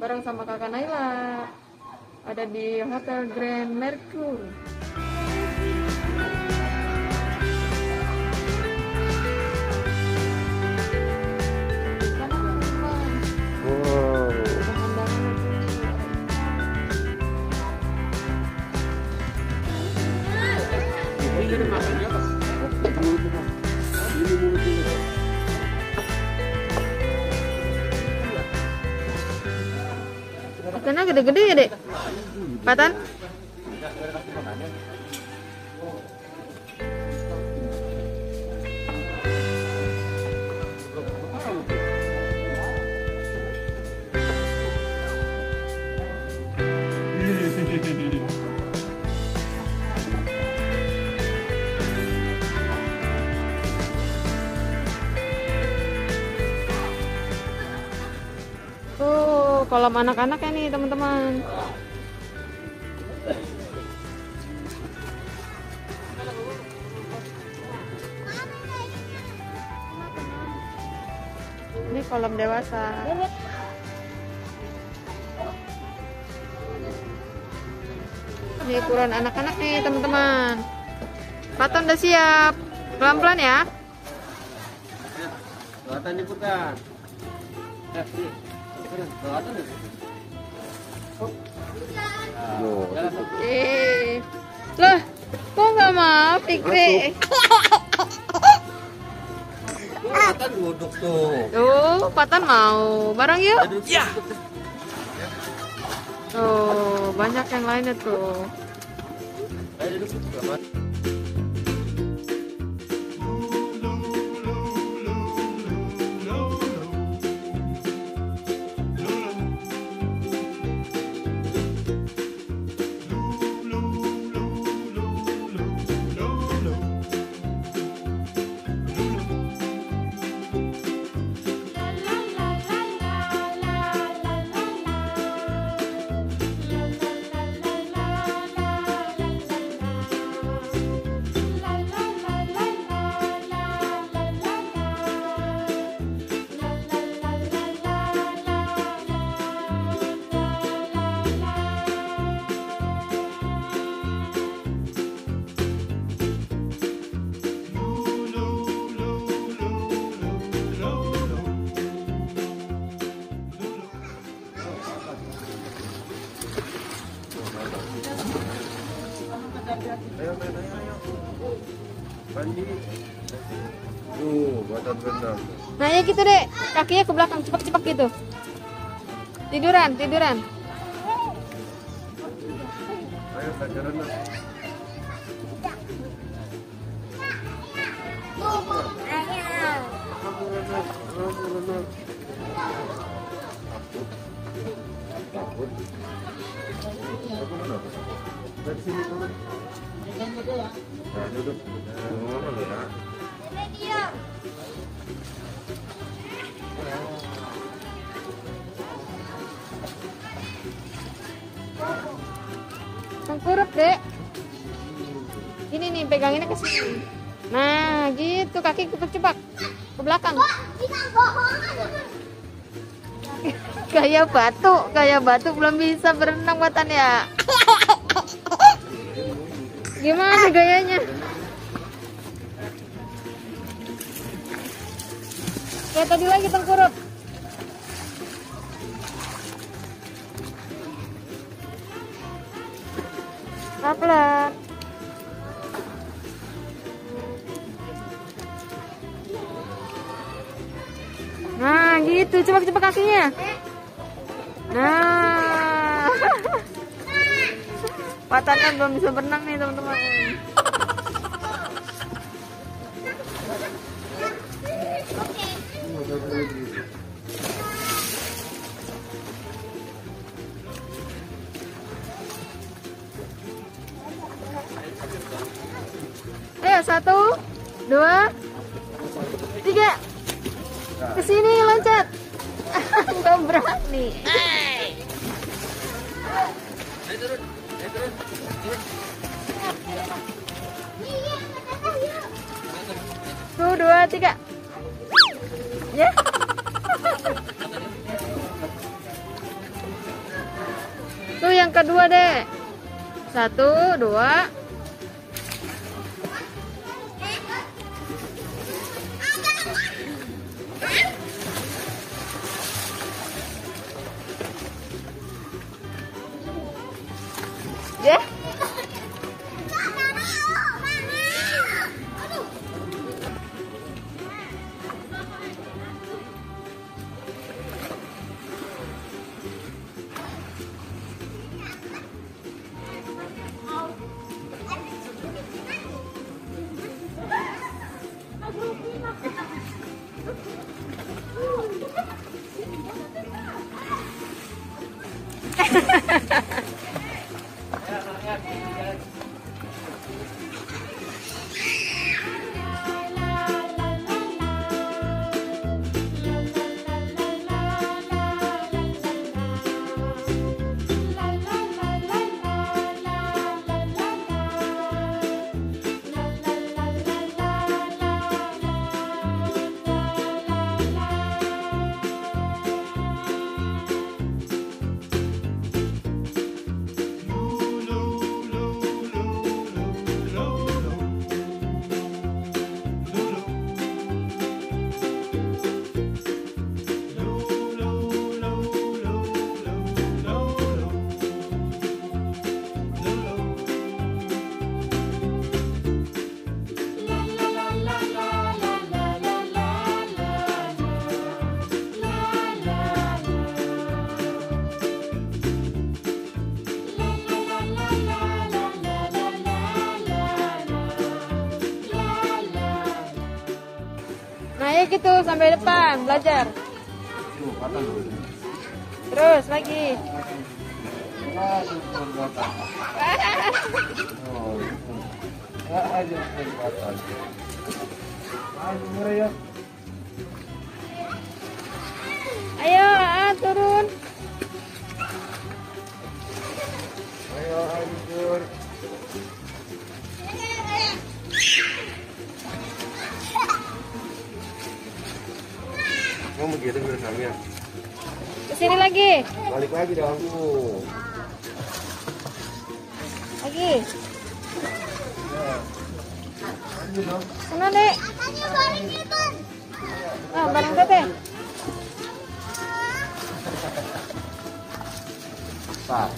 bareng sama kakak Naila. Ada di Hotel Grand Mercure. Patannya gede-gede ya, Dek? Patan? Kolam anak-anaknya nih teman-teman. Ini kolam dewasa. Ini ukuran anak-anak nih teman-teman. Paton udah siap. Pelan-pelan ya. Kelihatan diputar. Loh, kok nggak mau Fikri? Patan duduk tuh. Tuh, Patan mau bareng yuk. Ya. Tuh, banyak yang lainnya tuh. Ayo duduk. Ayo main, ayo. Mandi. Badan rendang. Nah ya gitu deh, kakinya ke belakang cepak-cepak gitu. Tiduran. Ayo belajar rendang. Takut. Dari sini dulu. Nah, duduk. Ya. Tengkurap, Dek. Ini nih, peganginnya ke sini. Nah, gitu, kaki cepak-cepak ke belakang. Kayak batu belum bisa berenang Patan ya. Gimana gayanya? Kayak tadi lagi tengkurap. Pelan. Nah, gitu, cepat-cepat kakinya. Nah. Patannya belum bisa berenang nih, teman-teman. Ayo, 1, 2, 3. Kesini loncat. Nggak berani. Tuh, 2, 3. Ya. angka 2, Dek. 1, 2. Ya. Nah, ya gitu sampai depan belajar. Terus lagi. Ayo, turun. Ayo, hancur. Kamu begitu bersama. Kesini lagi. Balik lagi dong. Lagi. Lanjut dong. Sana, Dek. Ah, bareng Teteh. Pak.